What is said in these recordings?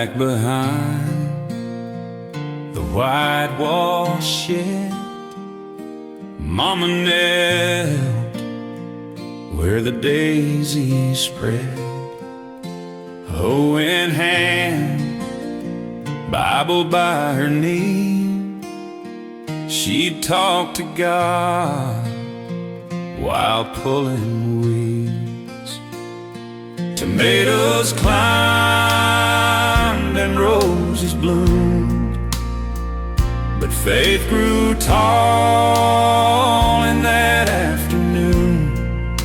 back behind the whitewashed shed, Mama knelt where the daisies spread, hoe in hand, Bible by her knee. She'd talk to God while pulling weeds. Tomatoes climbed and roses bloomed, but faith grew tall in that afternoon.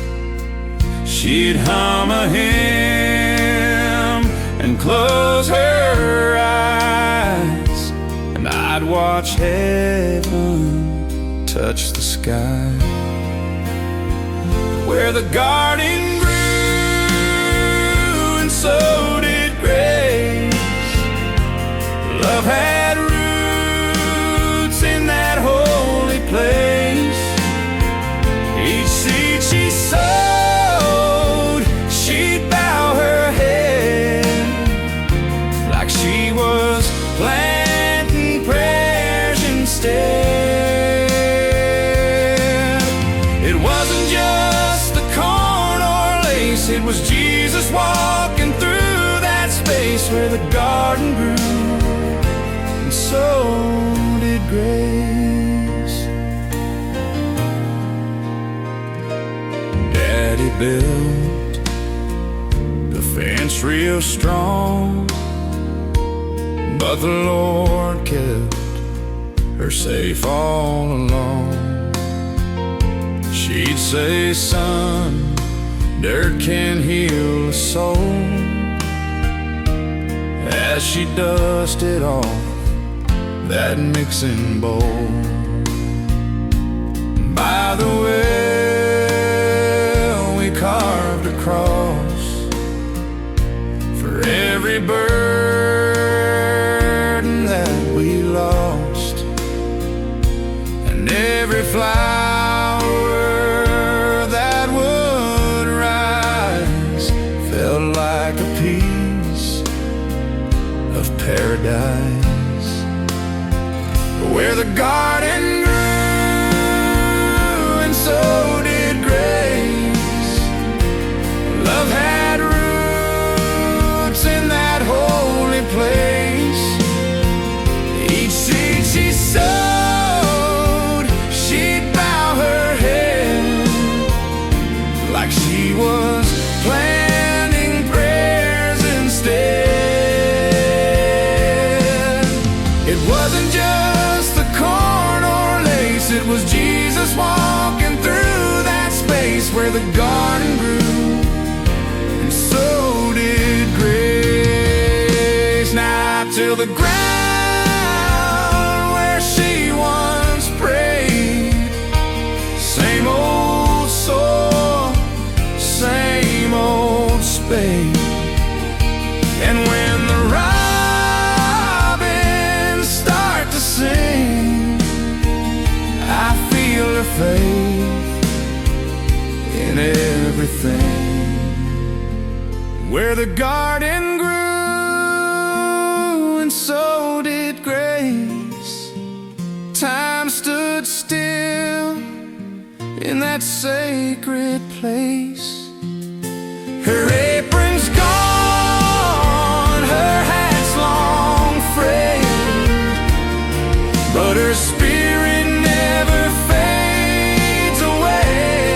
She'd hum a hymn and close her eyes, and I'd watch heaven touch the sky. Where the garden grew and so did grace, love had roots in that holy place. Each seed she sowed, she'd bow her head like she was planting prayers instead. It wasn't just the corn or lace, it was Jesus walking through that space where the garden grew, and so did grace. Daddy built the fence real strong, but the Lord kept her safe all along. She'd say, son, dirt can heal a soul, as she dusted off that mixing bowl. By the well we carved a cross for every burden that we lost, and every flower that would rise felt like a piece of paradise. Where the garden grew and so did grace, love had roots in that holy place. Each seed she sowed, she'd bow her head like she was planting prayers instead. It wasn't just the corn or lace, it was Jesus walking through that space where the garden grew, and so did grace. Now till the ground where she once prayed, same old soil, same old spade. And when the robins start to sing, I feel her faith in everything. Where the garden grew and so did grace, time stood still in that sacred place. Her apron's gone, her hat's long frayed, but her spirit never fades away.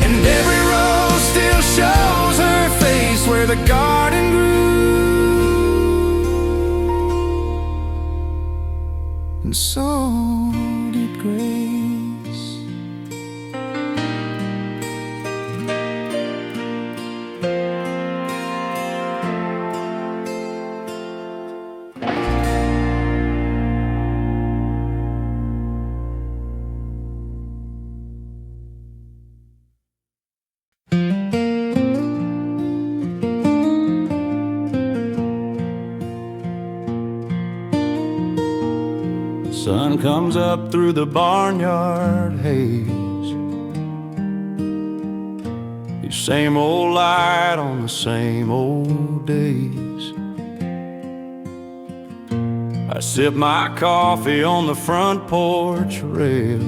And every rose still shows her face where the garden grew, and so did grace. Sun comes up through the barnyard haze, the same old light on the same old days. I sip my coffee on the front porch rail,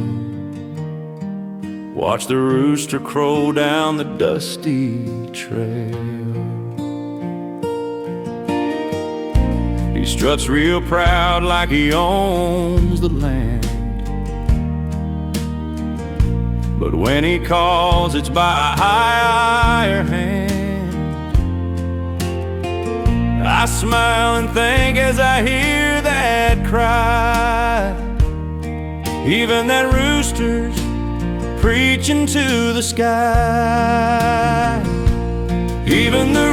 watch the rooster crow down the dusty trail. He struts real proud like he owns the land, but when he calls, it's by a higher hand. I smile and think as I hear that cry, even that rooster's preaching to the sky. Even the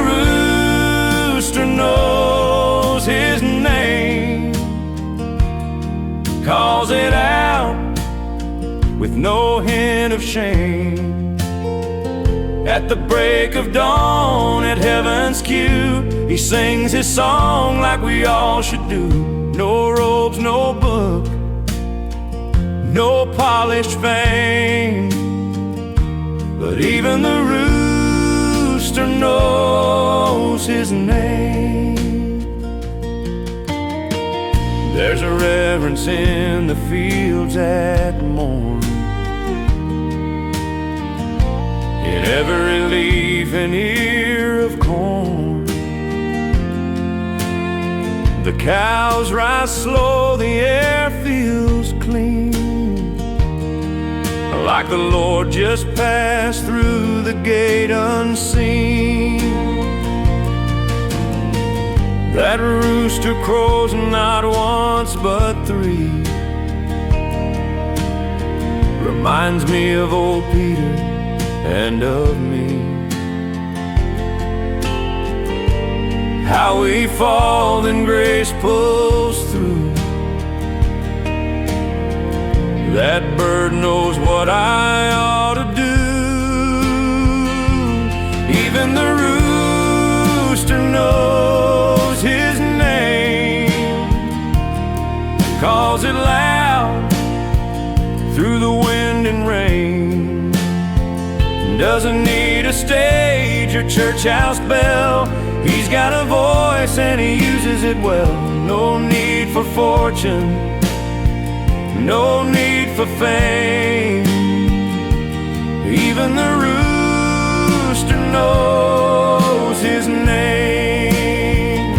rooster knows his name, calls it out with no hint of shame. At the break of dawn, at heaven's cue, he sings his song like we all should do. No robes, no book, no polished fame, but even the rooster knows his name. There's a reverence in the fields at morn, in every leaf and ear of corn. The cows rise slow, the air feels clean, like the Lord just passed through the gate unseen. That rooster crows not once but three, reminds me of old Peter and of me. How we fall, then grace pulls through. That bird knows what I ought to do. Even the rooster knows his name, calls it loud through the wind and rain. Doesn't need a stage or church house bell, he's got a voice and he uses it well. No need for fortune, no need for fame. Even the rooster knows his name.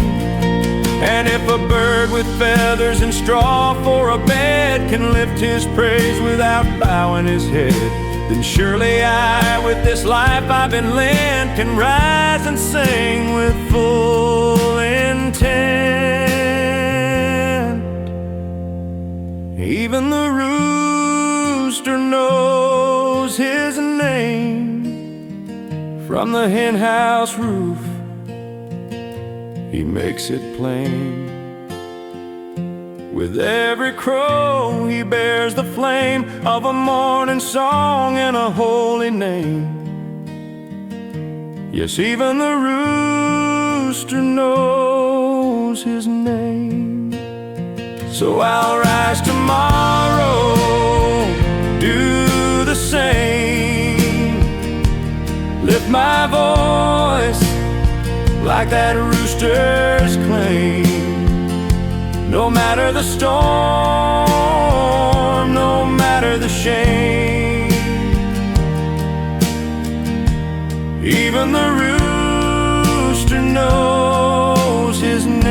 And if a bird with feathers and straw for a bed can lift his praise without bowing his head, then surely I, with this life I've been lent, can rise and sing with full intent. Even the rooster knows his name. From the hen house roof, he makes it plain. With every crow he bears the flame of a morning song and a holy name. Yes, even the rooster knows his name. So I'll rise tomorrow, do the same, lift my voice like that rooster's claim. No matter the storm, no matter the shame, even the rooster knows his name.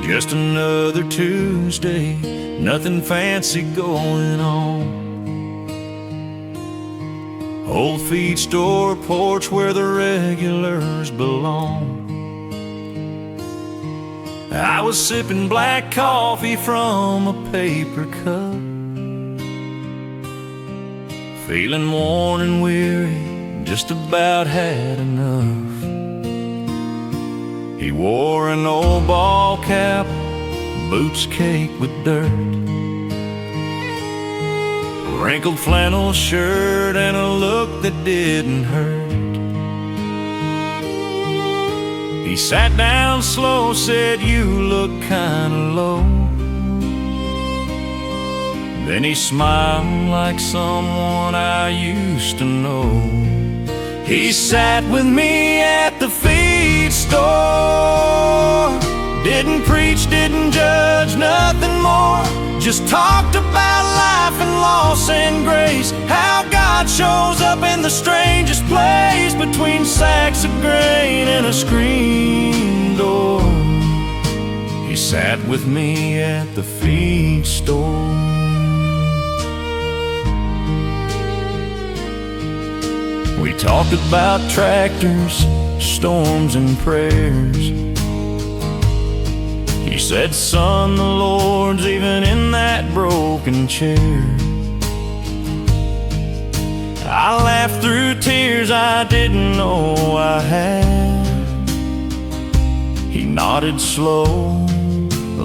Just another Tuesday, nothing fancy going on. Old feed store porch where the regulars belong. I was sipping black coffee from a paper cup, feeling worn and weary, just about had enough. He wore an old ball cap, boots caked with dirt, a wrinkled flannel shirt, and a look that didn't hurt. He sat down slow, said, "You look kinda low." Then he smiled like someone I used to know. He sat with me at the feed store, didn't preach, didn't judge, nothing more. Just talked about life and loss and grace, how God shows up in the strangest place, between sacks of grain and a screen door. He sat with me at the feed store. We talked about tractors, storms, and prayers. He said, "Son, the Lord's even in that broken chair." I laughed through tears I didn't know I had. He nodded slow,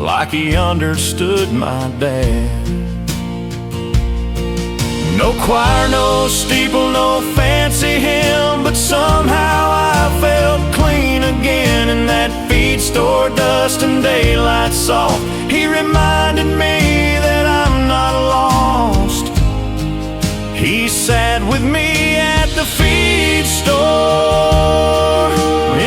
like he understood my dad. No choir, no steeple, no fancy hymn, but somehow I felt clean again in that feed store, dust and daylight soft. He reminded me that I'm not lost. He sat with me at the feed store,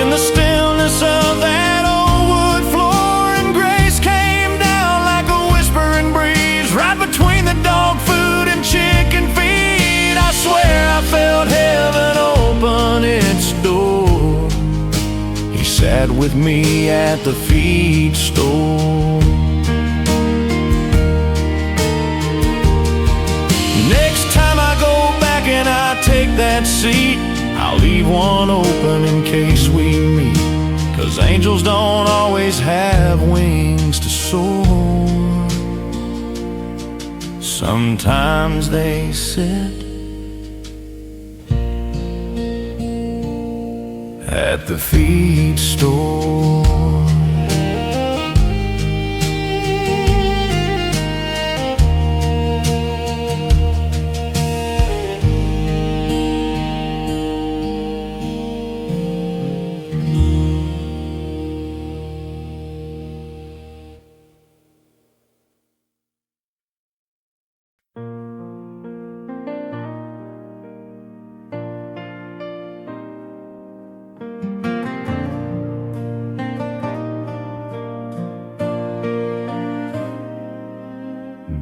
in the stillness of that old wood floor, and grace came down like a whispering breeze, right between the dog food and chicken feed. I swear I felt heaven open its door. He sat with me at the feed store. Next time I go back and I take that seat, I'll leave one open in case we meet, 'cause angels don't always have wings to soar. Sometimes they sit at the feed store.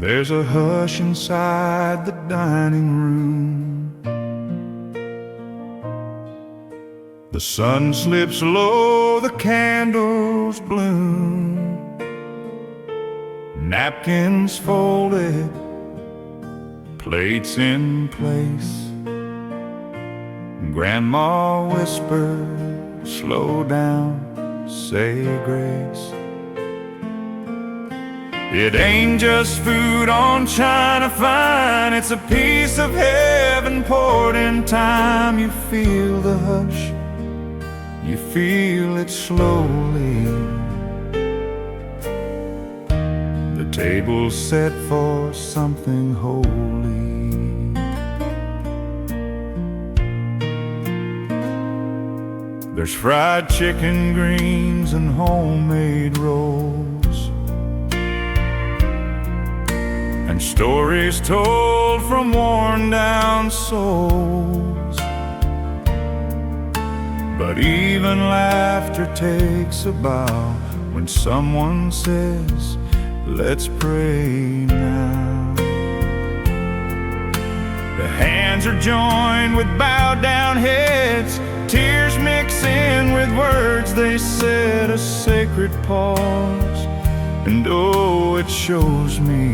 There's a hush inside the dining room. The sun slips low, the candles bloom, napkins folded, plates in place. Grandma whispers, "Slow down, say grace." It ain't just food on china fine, it's a piece of heaven poured in time. You feel the hush, you feel it slowly. The table's set for something holy. There's fried chicken, greens, and homemade rolls, and stories told from worn down souls. But even laughter takes a bow when someone says, "Let's pray now." The hands are joined with bowed down heads, tears mix in with words they said, a sacred pause. And oh, it shows me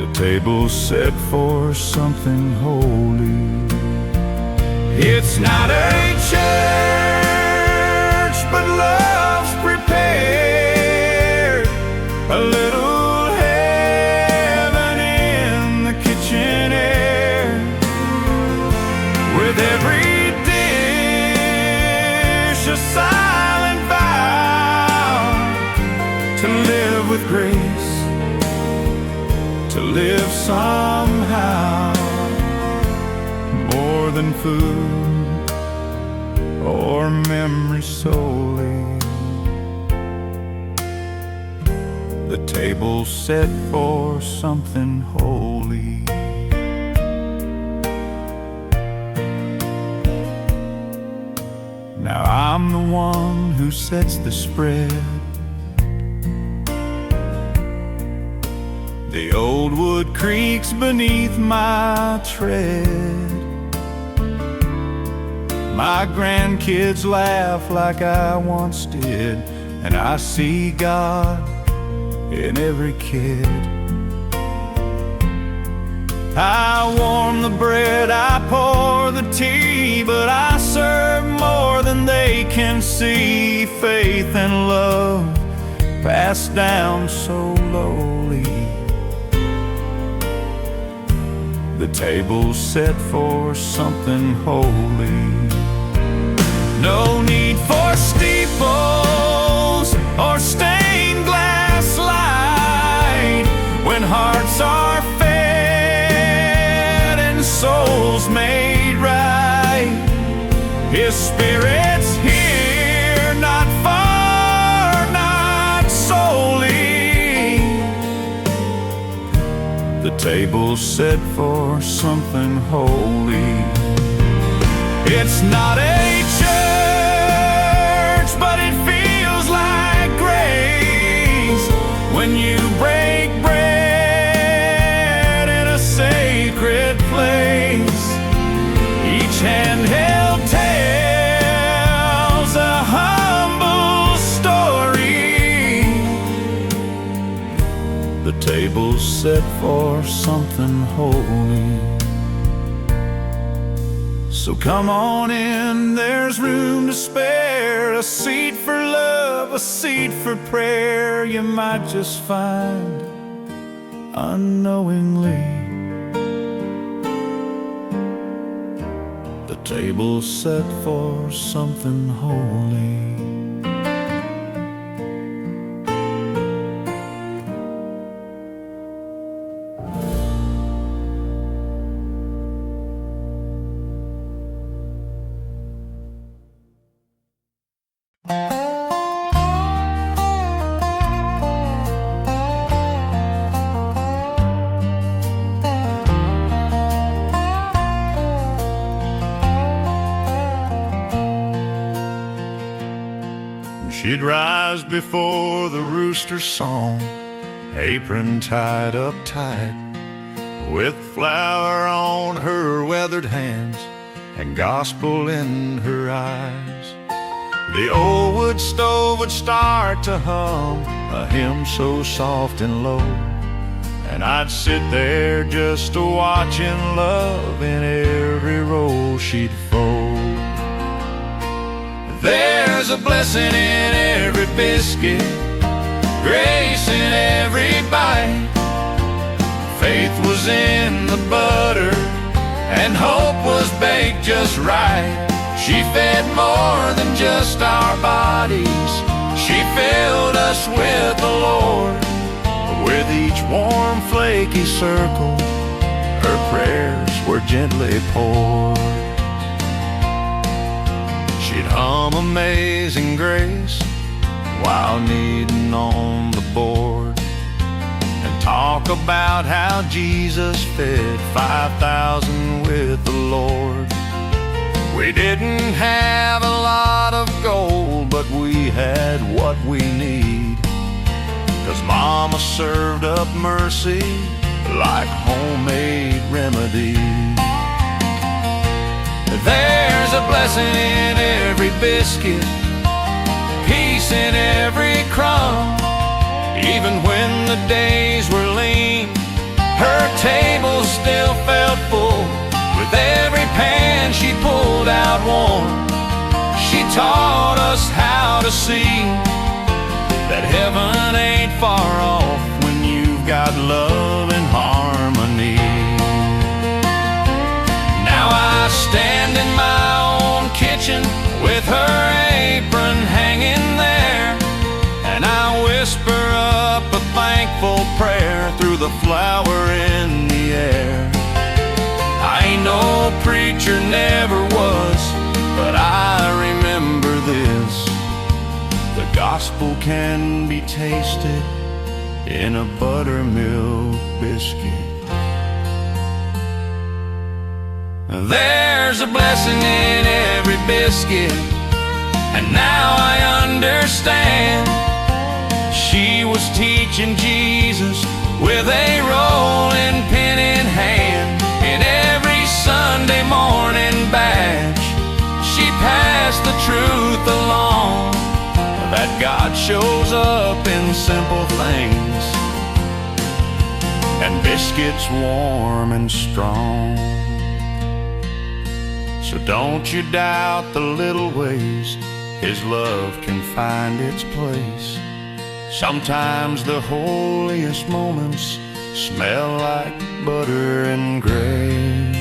the table's set for something holy. It's not a church, but love's prepared, a little heaven in somehow, more than food or memory solely. The table's set for something holy. Now I'm the one who sets the spread. The old wood creaks beneath my tread. My grandkids laugh like I once did, and I see God in every kid. I warm the bread, I pour the tea, but I serve more than they can see. Faith and love passed down so lowly. The table's set for something holy. No need for steeples or stained glass light when hearts are fed and souls made right. His Spirit's here, not far, not solely. The table's set for something holy. It's not a church, but it feels like grace when you break bread in a sacred place. Each handheld tells a humble story. The table's set for something holy. So come on in, there's room to spare. A seat for love, a seat for prayer. You might just find, unknowingly, the table's set for something holy. She'd rise before the rooster's song, apron tied up tight, with flour on her weathered hands and gospel in her eyes. The old wood stove would start to hum a hymn so soft and low, and I'd sit there just watching love in every roll she'd fold. There's a blessing in every biscuit, grace in every bite. Faith was in the butter, and hope was baked just right. She fed more than just our bodies. She filled us with the Lord. With each warm, flaky circle, her prayers were gently poured. She'd hum Amazing Grace while kneading on the board, and talk about how Jesus fed 5,000 with the Lord. We didn't have a lot of gold, but we had what we need, 'cause Mama served up mercy like homemade remedy. There's a blessing in every biscuit, peace in every crumb. Even when the days were lean, her table still felt full. With every pan she pulled out warm, she taught us how to see that heaven ain't far off when you've got love and harmony. Now I stand in my own kitchen with her apron hanging there, and I whisper up a thankful prayer through the flower in the air. I ain't no preacher, never was, but I remember this: the gospel can be tasted in a buttermilk biscuit. There's a blessing in every biscuit, and now I understand. She was teaching Jesus with a rolling pin in hand. In every Sunday morning batch, she passed the truth along, that God shows up in simple things, and biscuits warm and strong. So don't you doubt the little ways His love can find its place. Sometimes the holiest moments smell like butter and grace.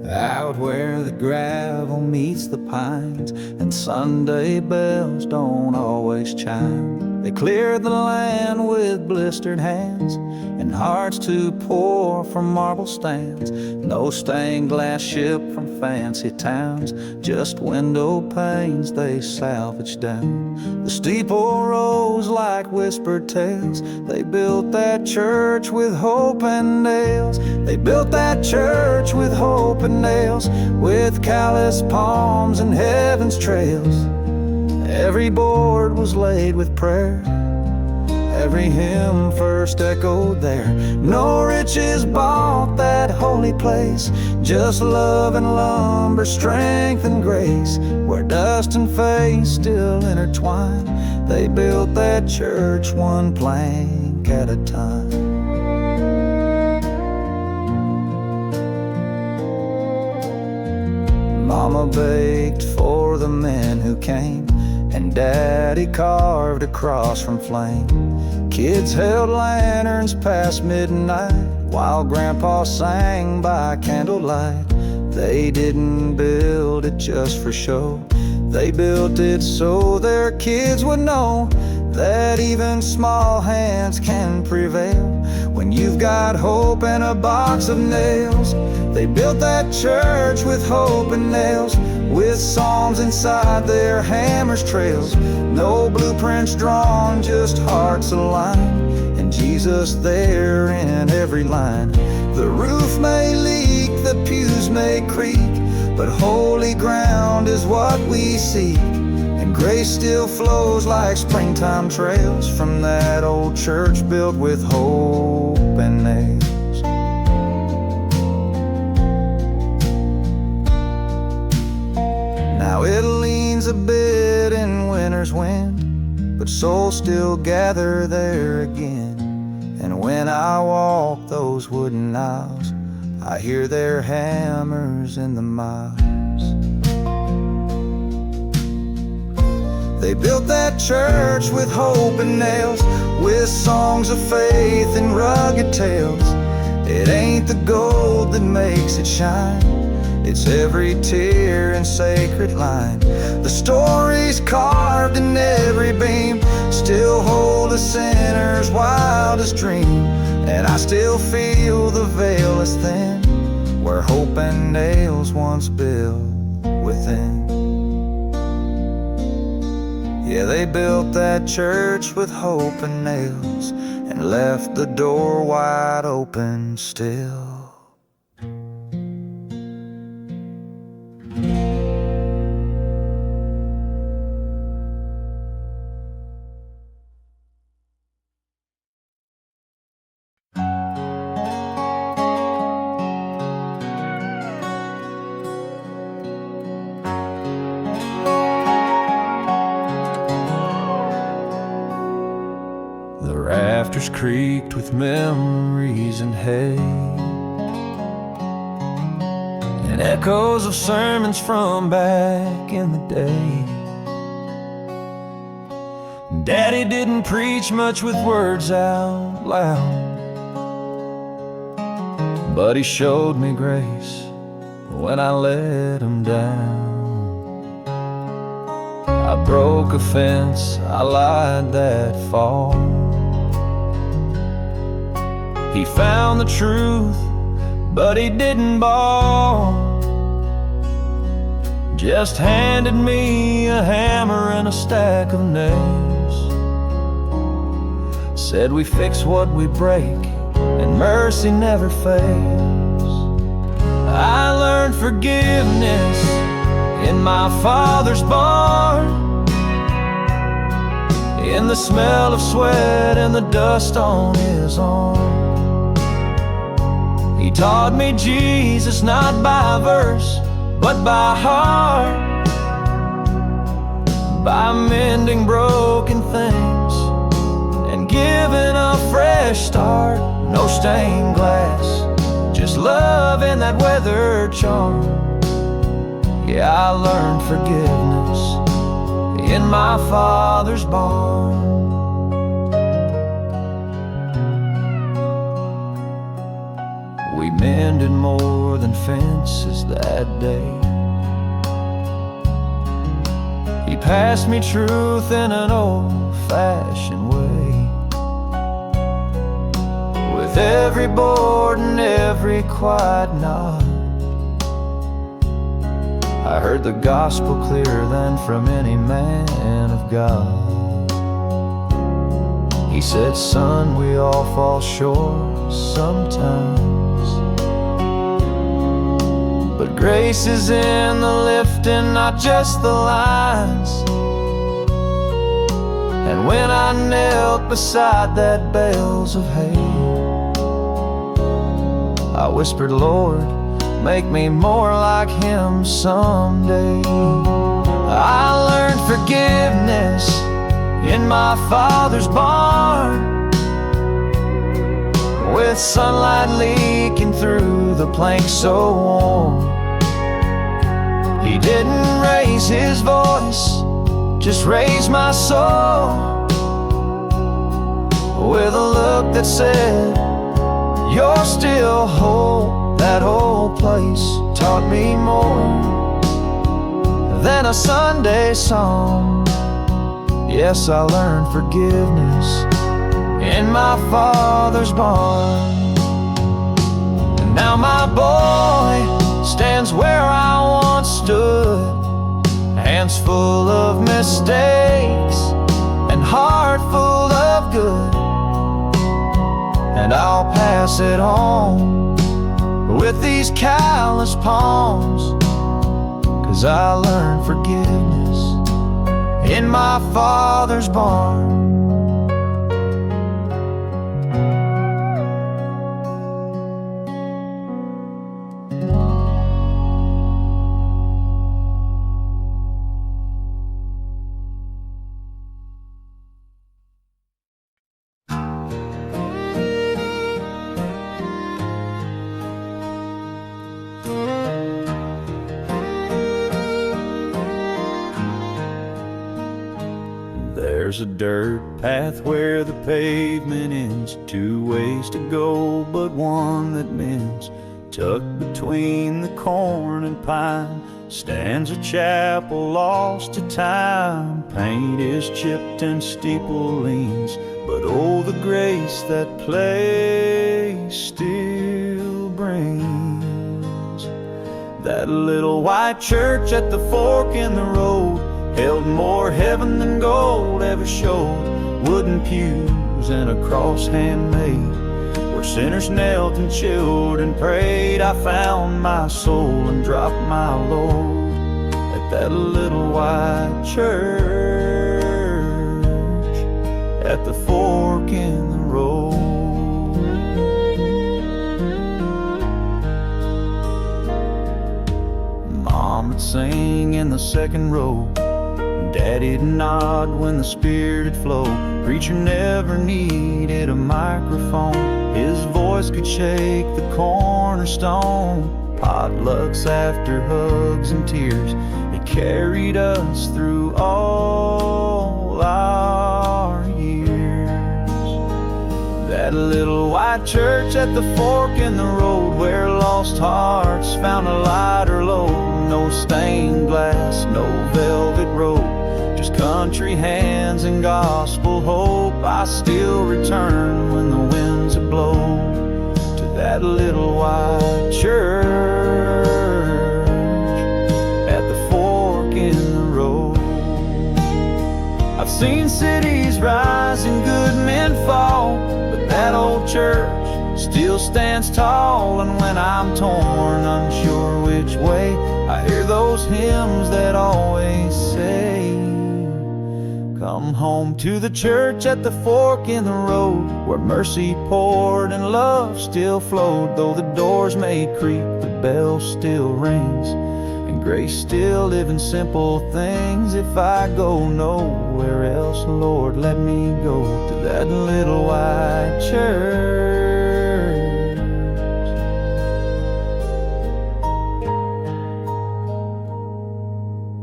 Out where the gravel meets the pines and Sunday bells don't always chime, they cleared the land with blistered hands and hearts to pour from marble stands. No stained glass ship from fancy towns, just window panes they salvaged down. The steeple rose like whispered tales. They built that church with hope and nails. They built that church with hope and nails, with callous palms and heaven's trails. Every board was laid with prayer, every hymn first echoed there. No riches bought that holy place, just love and lumber, strength and grace. Where dust and faith still intertwine, they built that church one plank at a time. Mama baked for the men who came, and Daddy carved a cross from flame. Kids held lanterns past midnight, while Grandpa sang by candlelight. They didn't build it just for show, they built it so their kids would know that even small hands can prevail when you've got hope and a box of nails. They built that church with hope and nails, with psalms inside their hammers' trails. No blueprints drawn, just hearts aligned, and Jesus there in every line. The roof may leak, the pews may creak, but holy ground is what we seek. And grace still flows like springtime trails from that old church built with hope and nails. Now it leans a bit in winter's wind, but souls still gather there again. And when I walk those wooden aisles, I hear their hammers in the miles. They built that church with hope and nails, with songs of faith and rugged tales. It ain't the gold that makes it shine, it's every tear and sacred line. The stories carved in every beam still hold a sinner's wildest dream. And I still feel the veil is thin, where hope and nails once built within. Yeah, they built that church with hope and nails, and left the door wide open still. Rafters creaked with memories and hay, and echoes of sermons from back in the day. Daddy didn't preach much with words out loud, but he showed me grace when I let him down. I broke a fence, I lied that fall. He found the truth, but he didn't bawl. Just handed me a hammer and a stack of nails. Said we fix what we break, and mercy never fails. I learned forgiveness in my father's barn, in the smell of sweat and the dust on his arm. He taught me Jesus not by verse, but by heart, by mending broken things and giving a fresh start. No stained glass, just love in that weathered charm. Yeah, I learned forgiveness in my father's barn. We mended more than fences that day. He passed me truth in an old-fashioned way. With every board and every quiet nod, I heard the gospel clearer than from any man of God. He said, son, we all fall short sometimes, but grace is in the lifting, not just the lines. And when I knelt beside that bales of hay, I whispered, Lord, make me more like him someday. I learned forgiveness in my father's barn, with sunlight leaking through the planks so warm. He didn't raise his voice, just raised my soul, with a look that said, you're still whole. That old place taught me more than a Sunday song. Yes, I learned forgiveness in my father's barn. And now my boy stands where I once stood, hands full of mistakes and heart full of good. And I'll pass it on with these callous palms, 'cause I learned forgiveness in my father's barn. There's a dirt path where the pavement ends, 2 ways to go, but one that mends. Tucked between the corn and pine stands a chapel lost to time. Paint is chipped and steeple leans, but oh, the grace that place still brings. That little white church at the fork in the road held more heaven than gold ever showed. Wooden pews and a cross handmade, where sinners knelt and chilled and prayed. I found my soul and dropped my load at that little white church at the fork in the road. Mom would sing in the second row, Daddy'd nod when the Spirit would flow. Preacher never needed a microphone, his voice could shake the cornerstone. Potlucks after hugs and tears, it carried us through all our that little white church at the fork in the road, where lost hearts found a lighter load. No stained glass, no velvet robe, just country hands and gospel hope. I still return when the winds blow to that little white church at the fork in the road. I've seen cities rise and good men fall, but that old church still stands tall. And when I'm torn, unsure which way, I hear those hymns that always say, come home to the church at the fork in the road, where mercy poured and love still flowed. Though the doors may creak, the bell still rings, and grace still live in simple things. If I go nowhere else, Lord, let me go to that little white church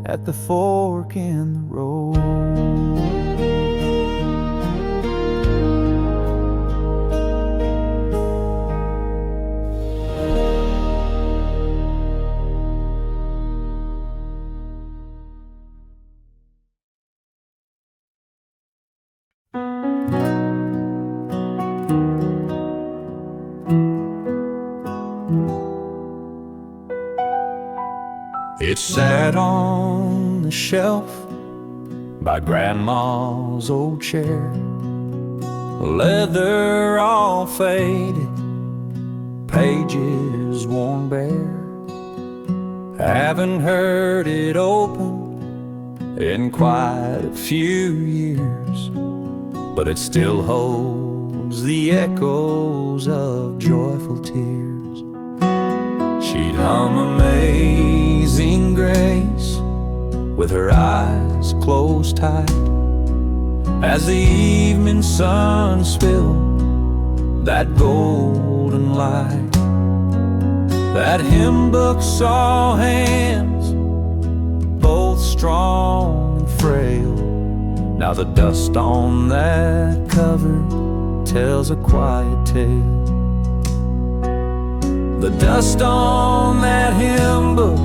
at the fork in the road. It sat on the shelf by Grandma's old chair, leather all faded, pages worn bare. Haven't heard it open in quite a few years, but it still holds the echoes of joyful tears. She'd hum Amazing Grace with her eyes closed tight, as the evening sun spilled that golden light. That hymn book saw hands both strong and frail. Now the dust on that cover tells a quiet tale. The dust on that hymn book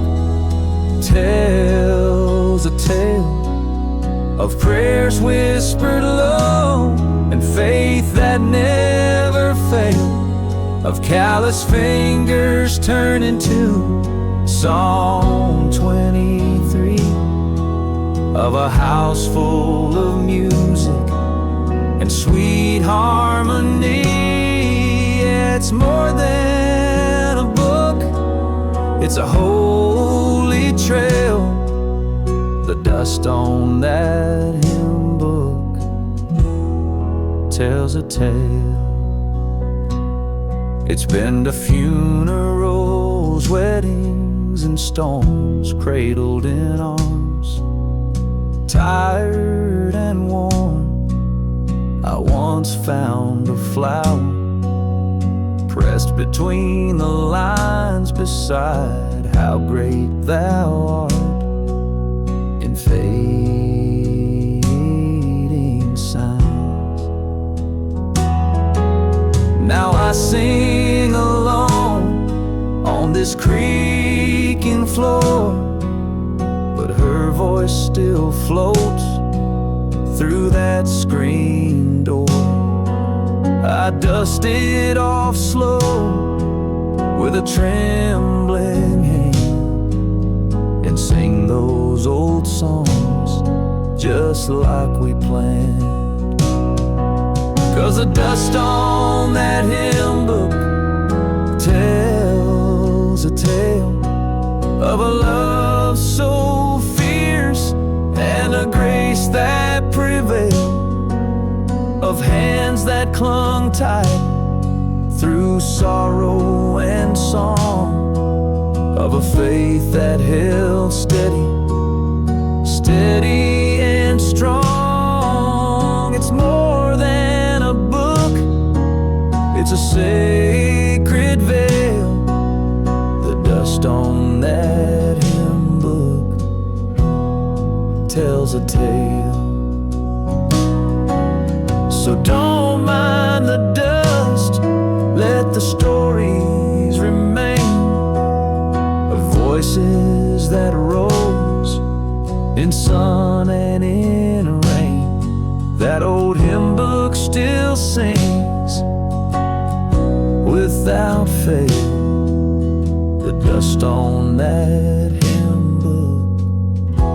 tells a tale of prayers whispered low and faith that never failed, of callous fingers turning to Psalm 23, of a house full of music and sweet harmony. Yeah, it's more than a book, it's a holy trail. The dust on that hymn book tells a tale. It's been to funerals, weddings, and storms, cradled in arms, tired and worn. I once found a flower pressed between the lines beside how great thou art in fading signs. Now I sing alone on this creaking floor, but her voice still floats through that screen door. I dust it off slow with a trembling hand and sing those old songs just like we planned. 'Cause the dust on that hymn book tells a tale of a love so fierce and a grace that prevailed, of hands that clung tight through sorrow and song, of a faith that held steady, steady and strong. It's more than a book, it's a sacred veil. The dust on that hymn book tells a tale. So don't mind the dust the stories remain of voices that arose in sun and in rain. That old hymn book still sings without fail. The dust on that hymn book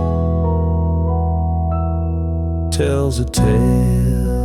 tells a tale.